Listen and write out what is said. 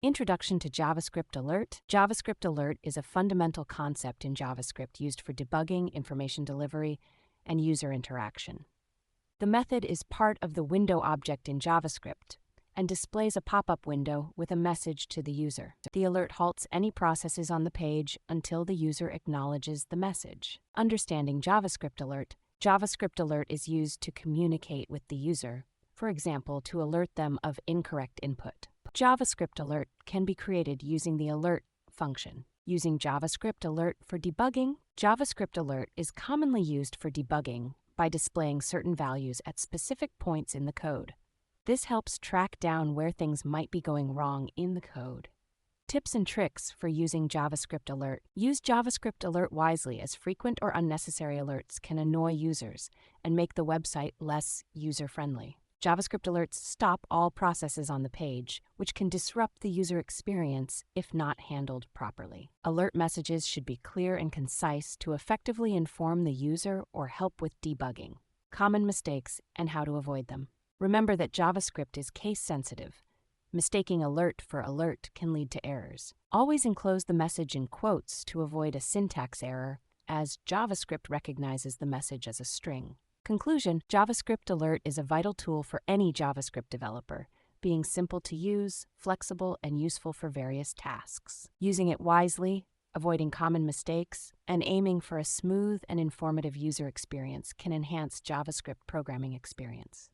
Introduction to JavaScript Alert. JavaScript Alert is a fundamental concept in JavaScript used for debugging, information delivery, and user interaction. The method is part of the window object in JavaScript and displays a pop-up window with a message to the user. The alert halts any processes on the page until the user acknowledges the message. Understanding JavaScript Alert. JavaScript Alert is used to communicate with the user, for example, to alert them of incorrect input. JavaScript Alert can be created using the Alert function. Using JavaScript Alert for debugging. JavaScript Alert is commonly used for debugging by displaying certain values at specific points in the code. This helps track down where things might be going wrong in the code. Tips and tricks for using JavaScript Alert. Use JavaScript Alert wisely, as frequent or unnecessary alerts can annoy users and make the website less user-friendly. JavaScript alerts stop all processes on the page, which can disrupt the user experience if not handled properly. Alert messages should be clear and concise to effectively inform the user or help with debugging. Common mistakes and how to avoid them. Remember that JavaScript is case-sensitive. Mistaking alert for alert can lead to errors. Always enclose the message in quotes to avoid a syntax error, as JavaScript recognizes the message as a string. Conclusion: JavaScript Alert is a vital tool for any JavaScript developer, being simple to use, flexible, and useful for various tasks. Using it wisely, avoiding common mistakes, and aiming for a smooth and informative user experience can enhance JavaScript programming experience.